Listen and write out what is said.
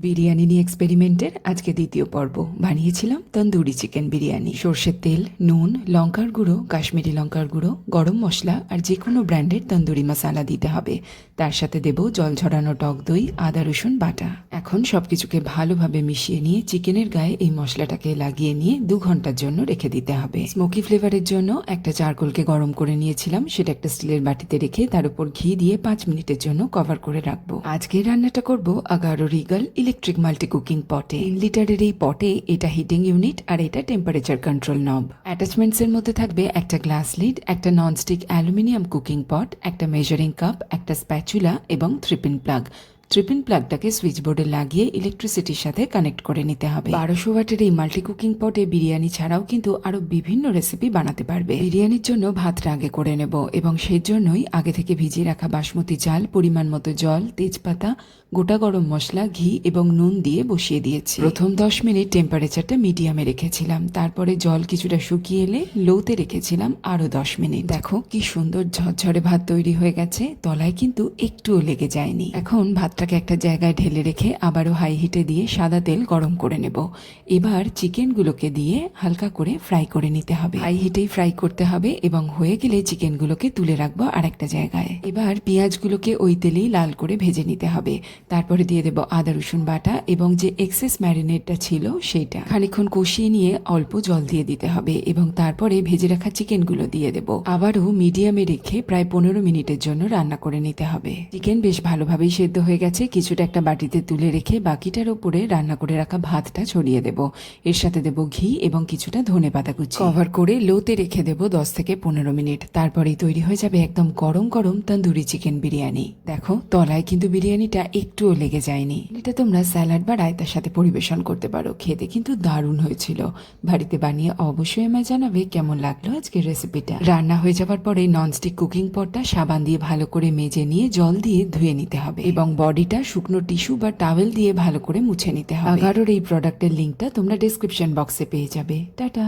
বিরিয়ানি নিয়ে এক্সপেরিমেন্টের আজকে দ্বিতীয় পর্ব বানিয়েছিলাম তন্দুরি চিকেন বিরিয়ানি। সর্ষের তেল, নুন, লঙ্কার গুঁড়ো, কাশ্মীরি লঙ্কার গুঁড়ো, গরম মশলা আর যে কোনো ব্র্যান্ডের তন্দুরি মশলা দিতে হবে। তার সাথে দেব জল ঝরানো টক দই, আদা রসুন বাটা। এখন সবকিছুকে ভালোভাবে মিশিয়ে নিয়ে চিকেনের গায়ে এই মশলাটাকে লাগিয়ে নিয়ে 2 ঘন্টার জন্য রেখে দিতে হবে। স্মোকি ফ্লেভারের জন্য একটা চারকোলকে গরম করে নিয়েছিলাম, সেটা একটা স্টিলের বাটিতে রেখে তার উপর ঘি দিয়ে 5 মিনিটের জন্য কভার করে রাখবো। আজকে রান্নাটা করব Agaro regal electric multi cooking পটে। 3 লিটারের এই পটে এটা হিটিং ইউনিট আর এটা টেম্পারেচার কন্ট্রোল নব। অ্যাটাচমেন্টস এর মধ্যে থাকবে একটা গ্লাস লিড, একটা ননস্টিক অ্যালুমিনিয়াম কুকিং পট, একটা মেজারিং কাপ, একটা স্প্যাচুলা এবং 3-pin প্লাগ। 3-pin প্লাগটাকে সুইচ বোর্ডে লাগিয়ে ইলেকট্রিসিটির সাথে কানেক্ট করে নিতে হবে। 1200 ওয়াটের এই মাল্টি কুকিং পটে বিরিয়ানি ছাড়াও কিন্তু আরো বিভিন্ন রেসিপি বানাতে পারবে। বিরিয়ানির জন্য ভাতটা আগে করে নেব এবং সেই জন্যই আগে থেকে ভিজিয়ে রাখা বাসমতি চাল, পরিমাণ মতো জল, তেজপাতা, গোটা গরম মশলা, ঘি এবং নুন দিয়ে বসিয়ে দিয়েছি। প্রথম 10 মিনিট টেম্পারেচারটা মিডিয়ামে রেখেছিলাম, তারপরে জল কিছুটা শুকিয়ে এলে লোতে রেখেছিলাম আরো 10 মিনিট। দেখো কি সুন্দর ঝরঝরে ভাত তৈরি হয়ে গেছে, তলায় কিন্তু একটুও লেগে যায়নি। এখন ভাতটাকে একটা জায়গায় ঢেলে রেখে আবারও হাই হিটে দিয়ে সাদা তেল গরম করে নেব। এবার চিকেনগুলোকে দিয়ে হালকা করে ফ্রাই করে নিতে হবে। হাই হিটেই ফ্রাই করতে হবে এবং হয়ে গেলে চিকেনগুলোকে তুলে রাখবো আর একটা জায়গায়। এবার পেঁয়াজগুলোকে ওই তেলেই লাল করে ভেজে নিতে হবে। তারপরে দিয়ে দেব আদা রসুন বাটা এবং যে এক্সেস ম্যারিনেটটা ছিল সেইটা খানিকক্ষণ কষিয়ে নিয়ে অল্প জল দিয়ে দিতে হবে এবং তারপরে ভেজে রাখা চিকেনগুলো দিয়ে দেব। আবারও মিডিয়ামে রেখে প্রায় 15 মিনিটের জন্য রান্না করে নিতে হবে। চিকেন বেশ ভালোভাবেই সেদ্ধ হয়ে গেছে। কিছুটা একটা বাটিতে তুলে রেখে বাকিটার উপরে রান্না করে রাখা ভাতটা ছড়িয়ে দেব। এর সাথে দেব ঘি এবং কিছুটা ধনেপাতা কুচি। কভার করে লোতে রেখে দেব 10 থেকে 15 মিনিট। তারপরেই তৈরি হয়ে যাবে একদম গরম গরম তন্দুরি চিকেন বিরিয়ানি। দেখো তলায় কিন্তু বিরিয়ানিটা একটুও লেগে যায়নি। এটা তোমরা স্যালাড বা রায়তার সাথে পরিবেশন করতে পারো। খেতে কিন্তু দারুণ হয়েছিল। বাড়িতে বানিয়ে অবশ্যই আমায় জানাবে কেমন লাগলো আজকের রেসিপিটা। রান্না হয়ে যাওয়ার পরে ননস্টিক কুকিং পটটা সাবান দিয়ে ভালো করে মেজে নিয়ে জল দিয়ে ধুয়ে নিতে হবে এবং বডিটা শুকনো টিস্যু বা টাওয়েল দিয়ে ভালো করে মুছে নিতে হবে। আগারোর এই প্রোডাক্টের লিঙ্কটা তোমরা ডেসক্রিপশন বক্সে পেয়ে যাবে। টাটা।